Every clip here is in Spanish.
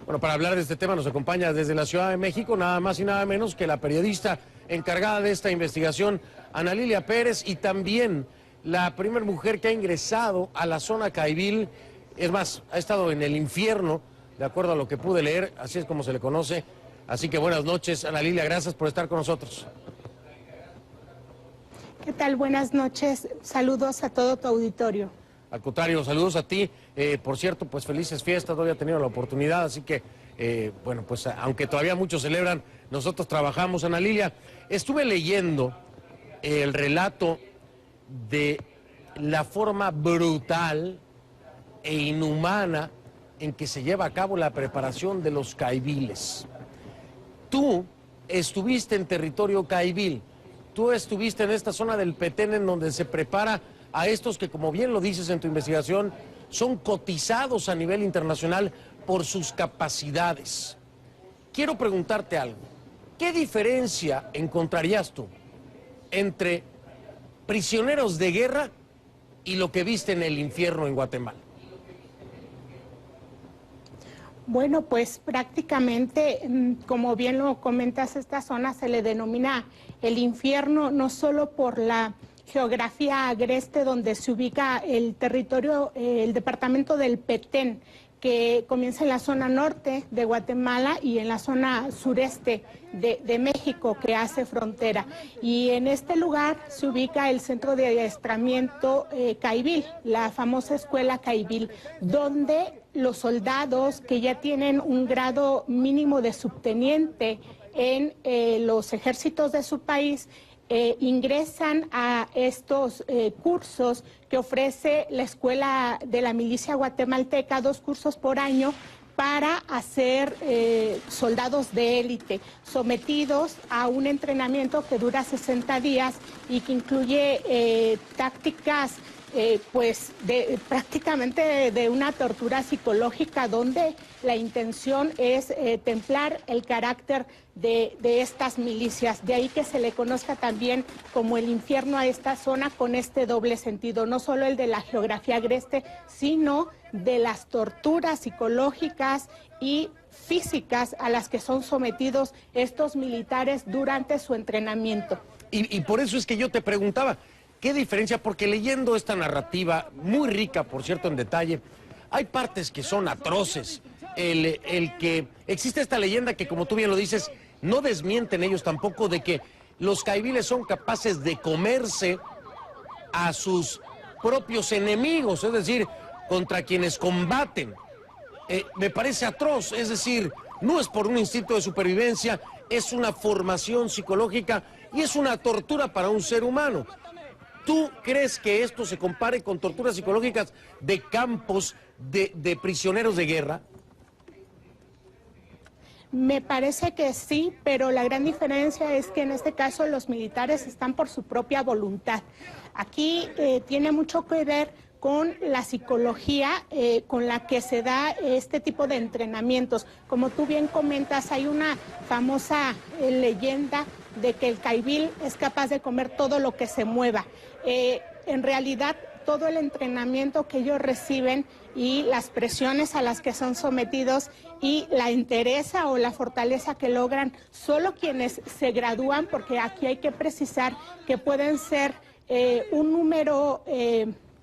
Bueno, para hablar de este tema nos acompaña desde la Ciudad de México nada más y nada menos que la periodista encargada de esta investigación, Ana Lilia Pérez, y también la primera mujer que ha ingresado a la zona Caibil. Es más, ha estado en el infierno, de acuerdo a lo que pude leer, así es como se le conoce. Así que buenas noches, Ana Lilia, gracias por estar con nosotros. ¿Qué tal? Buenas noches, saludos a todo tu auditorio. Al contrario, saludos a ti. Por cierto, pues felices fiestas, no había tenido la oportunidad, así que, bueno, pues aunque todavía muchos celebran, nosotros trabajamos. Ana Lilia, estuve leyendo el relato de la forma brutal e inhumana en que se lleva a cabo la preparación de los caibiles. Tú estuviste en territorio caibil, tú estuviste en esta zona del Petén en donde se prepara a estos que, como bien lo dices en tu investigación, son cotizados a nivel internacional por sus capacidades. Quiero preguntarte algo. ¿Qué diferencia encontrarías tú entre prisioneros de guerra y lo que viste en el infierno en Guatemala? Bueno, pues prácticamente, como bien lo comentas, esta zona se le denomina el infierno, no solo por la geografía agreste donde se ubica el territorio, el departamento del Petén, que comienza en la zona norte de Guatemala y en la zona sureste de México, que hace frontera. Y en este lugar se ubica el centro de adiestramiento Caibil, la famosa escuela Caibil, donde los soldados que ya tienen un grado mínimo de subteniente en los ejércitos de su país ingresan a estos cursos que ofrece la Escuela de la Milicia Guatemalteca, 2 cursos por año para hacer soldados de élite, sometidos a un entrenamiento que dura 60 días y que incluye tácticas pues prácticamente de una tortura psicológica donde la intención es templar el carácter de estas milicias. De ahí que se le conozca también como el infierno a esta zona con este doble sentido, no solo el de la geografía agreste, sino de las torturas psicológicas y físicas a las que son sometidos estos militares durante su entrenamiento. Y por eso es que yo te preguntaba, ¿qué diferencia? Porque leyendo esta narrativa, muy rica, por cierto, en detalle, hay partes que son atroces. El que existe esta leyenda que, como tú bien lo dices, no desmienten ellos tampoco de que los caibiles son capaces de comerse a sus propios enemigos, es decir, contra quienes combaten. Me parece atroz, es decir, no es por un instinto de supervivencia, es una formación psicológica y es una tortura para un ser humano. ¿Tú crees que esto se compare con torturas psicológicas de campos de prisioneros de guerra? Me parece que sí, pero la gran diferencia es que en este caso los militares están por su propia voluntad. Aquí tiene mucho que ver con la psicología con la que se da este tipo de entrenamientos. Como tú bien comentas, hay una famosa leyenda de que el caibil es capaz de comer todo lo que se mueva. En realidad, todo el entrenamiento que ellos reciben y las presiones a las que son sometidos y la entereza o la fortaleza que logran solo quienes se gradúan, porque aquí hay que precisar que pueden ser un número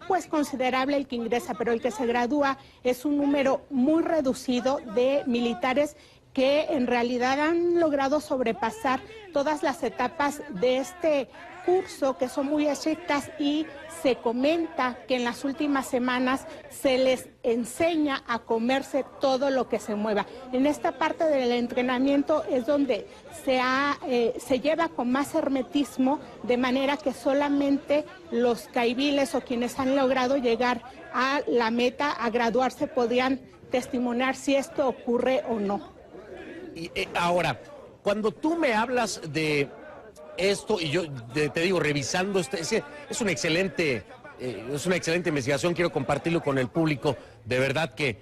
pues considerable el que ingresa, pero el que se gradúa es un número muy reducido de militares que en realidad han logrado sobrepasar todas las etapas de este curso, que son muy estrictas, y se comenta que en las últimas semanas se les enseña a comerse todo lo que se mueva. En esta parte del entrenamiento es donde se lleva con más hermetismo, de manera que solamente los caibiles o quienes han logrado llegar a la meta, a graduarse, podrían testimoniar si esto ocurre o no. Y, ahora, cuando tú me hablas de esto, y yo te digo, revisando, es una excelente investigación, quiero compartirlo con el público, de verdad que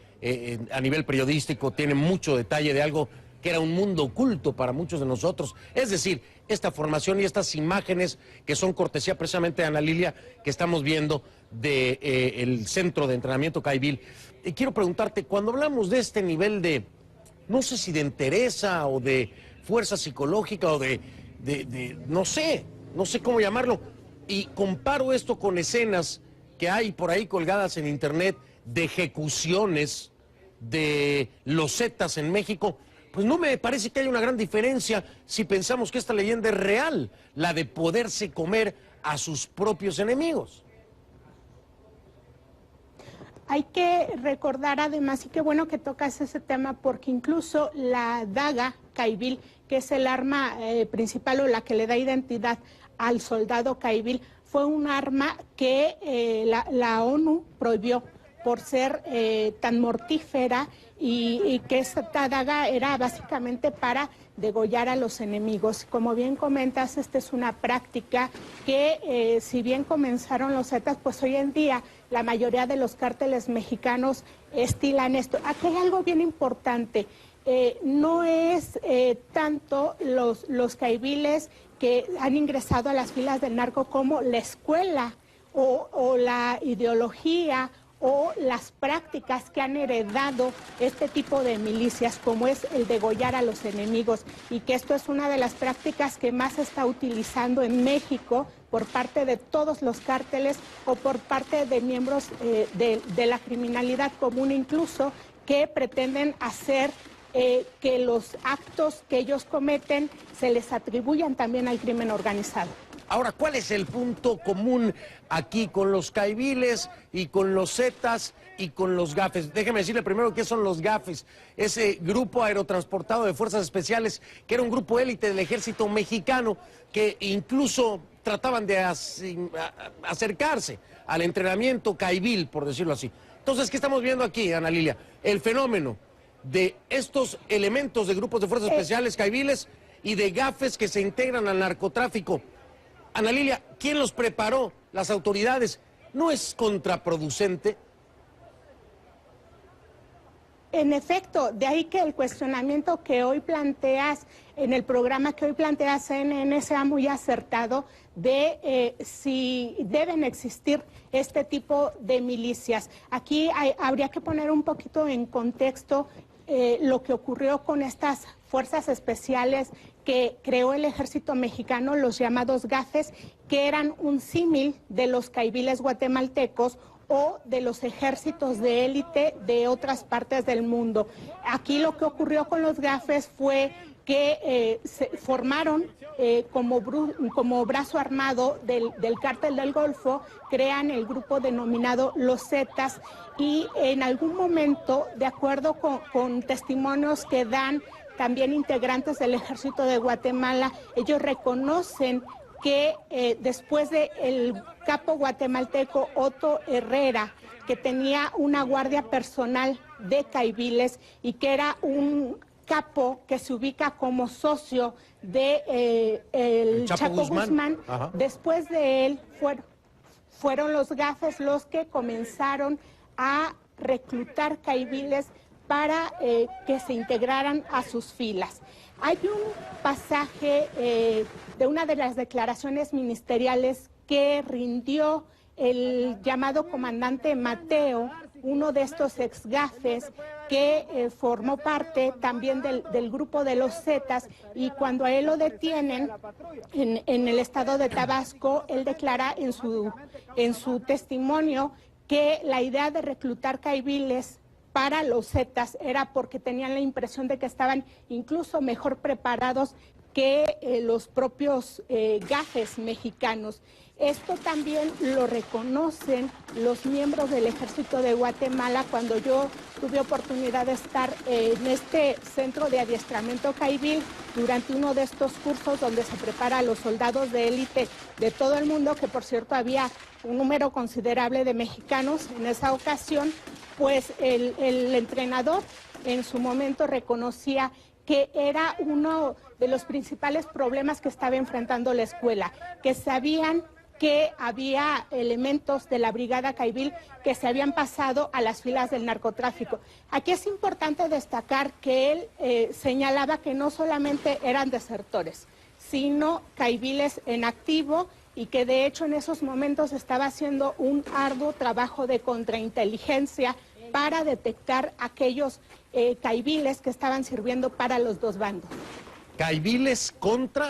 a nivel periodístico tiene mucho detalle de algo que era un mundo oculto para muchos de nosotros, es decir, esta formación y estas imágenes que son cortesía precisamente de Ana Lilia, que estamos viendo del Centro de Entrenamiento Caibil. Quiero preguntarte, cuando hablamos de este nivel de no sé si de entereza o de fuerza psicológica o no sé cómo llamarlo. Y comparo esto con escenas que hay por ahí colgadas en internet de ejecuciones de los Zetas en México. Pues no me parece que haya una gran diferencia si pensamos que esta leyenda es real, la de poderse comer a sus propios enemigos. Hay que recordar además, y qué bueno que tocas ese tema, porque incluso la daga caibil, que es el arma principal o la que le da identidad al soldado caibil, fue un arma que la ONU prohibió por ser tan mortífera y que esta daga era básicamente para degollar a los enemigos. Como bien comentas, esta es una práctica que si bien comenzaron los Zetas, pues hoy en día la mayoría de los cárteles mexicanos estilan esto. Aquí hay algo bien importante. No es tanto los caibiles que han ingresado a las filas del narco como la escuela o la ideología o las prácticas que han heredado este tipo de milicias, como es el degollar a los enemigos, y que esto es una de las prácticas que más se está utilizando en México por parte de todos los cárteles o por parte de miembros de la criminalidad común, incluso que pretenden hacer que los actos que ellos cometen se les atribuyan también al crimen organizado. Ahora, ¿cuál es el punto común aquí con los caibiles y con los Zetas y con los gafes? Déjeme decirle primero qué son los gafes. Ese grupo aerotransportado de fuerzas especiales, que era un grupo élite del ejército mexicano, que incluso trataban de acercarse al entrenamiento caibil, por decirlo así. Entonces, ¿qué estamos viendo aquí, Ana Lilia? El fenómeno de estos elementos de grupos de fuerzas especiales caibiles y de gafes que se integran al narcotráfico. Ana Lilia, ¿quién los preparó? Las autoridades. ¿No es contraproducente? En efecto, de ahí que el cuestionamiento que hoy planteas, en el programa que hoy plantea CNN, sea muy acertado de si deben existir este tipo de milicias. Aquí habría que poner un poquito en contexto lo que ocurrió con estas fuerzas especiales que creó el ejército mexicano, los llamados gafes, que eran un símil de los caibiles guatemaltecos o de los ejércitos de élite de otras partes del mundo. Aquí lo que ocurrió con los gafes fue que se formaron como brazo armado del cártel del Golfo, crean el grupo denominado Los Zetas, y en algún momento, de acuerdo con testimonios que dan también integrantes del ejército de Guatemala, ellos reconocen que después del capo guatemalteco Otto Herrera, que tenía una guardia personal de caibiles y que era un capo que se ubica como socio de el Chapo Guzmán, después de él fueron los gafes los que comenzaron a reclutar caibiles para que se integraran a sus filas. Hay un pasaje de una de las declaraciones ministeriales que rindió el llamado comandante Mateo, uno de estos ex-gafes que formó parte también del grupo de los Zetas, y cuando a él lo detienen en el estado de Tabasco, él declara en su testimonio que la idea de reclutar caibiles para los Zetas era porque tenían la impresión de que estaban incluso mejor preparados que los propios gafes mexicanos. Esto también lo reconocen los miembros del Ejército de Guatemala. Cuando yo tuve oportunidad de estar en este centro de adiestramiento caibil durante uno de estos cursos donde se prepara a los soldados de élite de todo el mundo, que por cierto había un número considerable de mexicanos en esa ocasión, pues el entrenador en su momento reconocía que era uno de los principales problemas que estaba enfrentando la escuela, que sabían que había elementos de la Brigada Caibil que se habían pasado a las filas del narcotráfico. Aquí es importante destacar que él señalaba que no solamente eran desertores, sino caibiles en activo, y que de hecho en esos momentos estaba haciendo un arduo trabajo de contrainteligencia para detectar aquellos caiviles que estaban sirviendo para los dos bandos. Caiviles contra